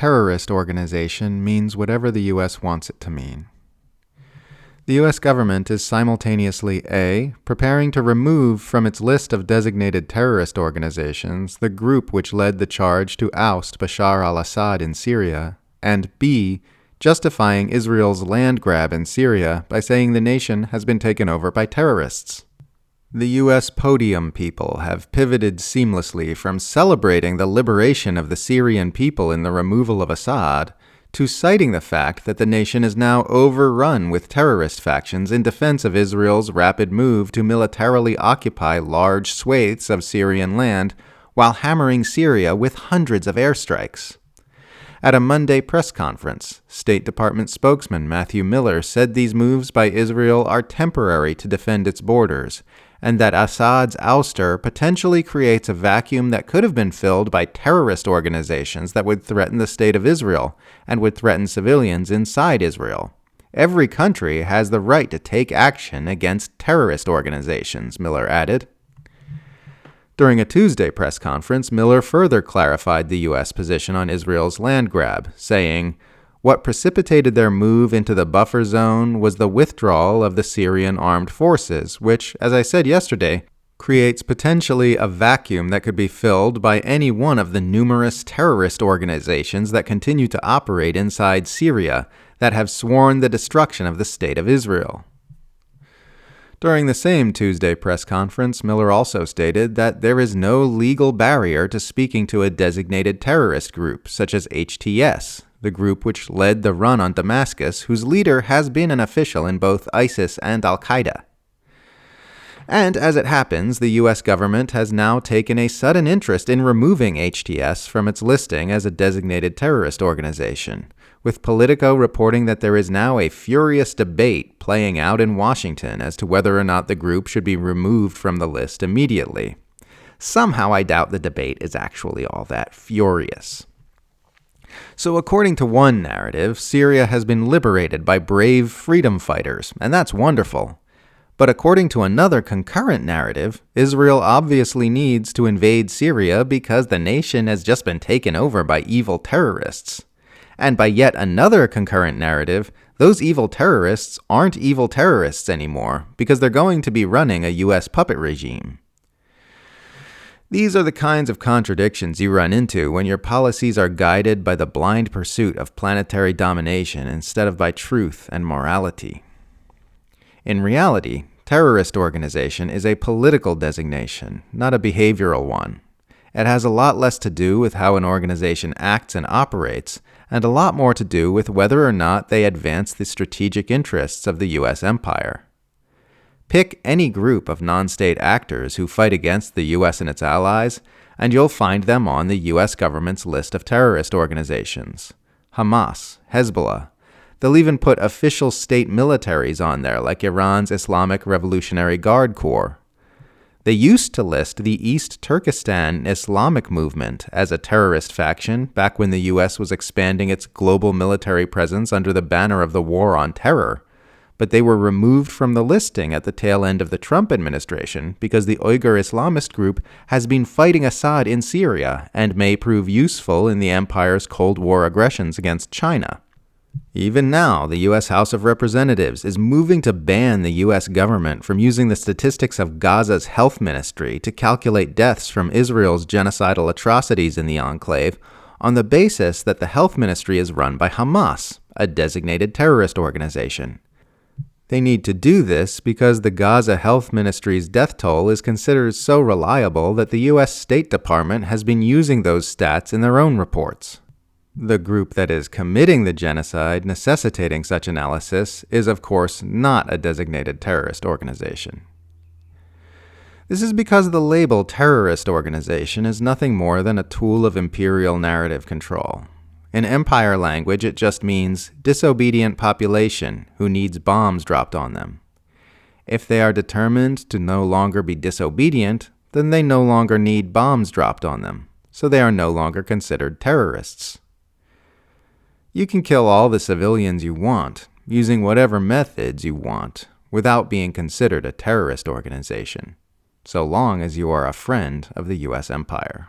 terrorist organization means whatever the U.S. wants it to mean. The U.S. government is simultaneously A. preparing to remove from its list of designated terrorist organizations the group which led the charge to oust Bashar al-Assad in Syria, and B. justifying Israel's land grab in Syria by saying the nation has been taken over by terrorists. The U.S. podium people have pivoted seamlessly from celebrating the liberation of the Syrian people in the removal of Assad to citing the fact that the nation is now overrun with terrorist factions in defense of Israel's rapid move to militarily occupy large swathes of Syrian land while hammering Syria with hundreds of airstrikes. At a Monday press conference, State Department spokesman Matthew Miller said these moves by Israel are temporary to defend its borders, and that Assad's ouster potentially creates a vacuum that could have been filled by terrorist organizations that would threaten the state of Israel and would threaten civilians inside Israel. Every country has the right to take action against terrorist organizations, Miller added. During a Tuesday press conference, Miller further clarified the U.S. position on Israel's land grab, saying, "What precipitated their move into the buffer zone was the withdrawal of the Syrian armed forces, which, as I said yesterday, creates potentially a vacuum that could be filled by any one of the numerous terrorist organizations that continue to operate inside Syria that have sworn the destruction of the State of Israel." During the same Tuesday press conference, Miller also stated that there is no legal barrier to speaking to a designated terrorist group, such as HTS, the group which led the run on Damascus, whose leader has been an official in both ISIS and al-Qaeda. And as it happens, the U.S. government has now taken a sudden interest in removing HTS from its listing as a designated terrorist organization, with Politico reporting that there is now a furious debate playing out in Washington as to whether or not the group should be removed from the list immediately. Somehow I doubt the debate is actually all that furious. So according to one narrative, Syria has been liberated by brave freedom fighters, and that's wonderful. But according to another concurrent narrative, Israel obviously needs to invade Syria because the nation has just been taken over by evil terrorists. And by yet another concurrent narrative, those evil terrorists aren't evil terrorists anymore because they're going to be running a U.S. puppet regime. These are the kinds of contradictions you run into when your policies are guided by the blind pursuit of planetary domination instead of by truth and morality. In reality, terrorist organization is a political designation, not a behavioral one. It has a lot less to do with how an organization acts and operates, and a lot more to do with whether or not they advance the strategic interests of the U.S. empire. Pick any group of non-state actors who fight against the U.S. and its allies, and you'll find them on the U.S. government's list of terrorist organizations. Hamas, Hezbollah. They'll even put official state militaries on there, like Iran's Islamic Revolutionary Guard Corps. They used to list the East Turkestan Islamic movement as a terrorist faction back when the U.S. was expanding its global military presence under the banner of the War on Terror, but they were removed from the listing at the tail end of the Trump administration because the Uyghur Islamist group has been fighting Assad in Syria and may prove useful in the empire's Cold War aggressions against China. Even now, the U.S. House of Representatives is moving to ban the U.S. government from using the statistics of Gaza's health ministry to calculate deaths from Israel's genocidal atrocities in the enclave on the basis that the health ministry is run by Hamas, a designated terrorist organization. They need to do this because the Gaza Health Ministry's death toll is considered so reliable that the U.S. State Department has been using those stats in their own reports. The group that is committing the genocide necessitating such analysis is, of course, not a designated terrorist organization. This is because the label terrorist organization is nothing more than a tool of imperial narrative control. In empire language, it just means disobedient population who needs bombs dropped on them. If they are determined to no longer be disobedient, then they no longer need bombs dropped on them, so they are no longer considered terrorists. You can kill all the civilians you want, using whatever methods you want, without being considered a terrorist organization, so long as you are a friend of the U.S. empire.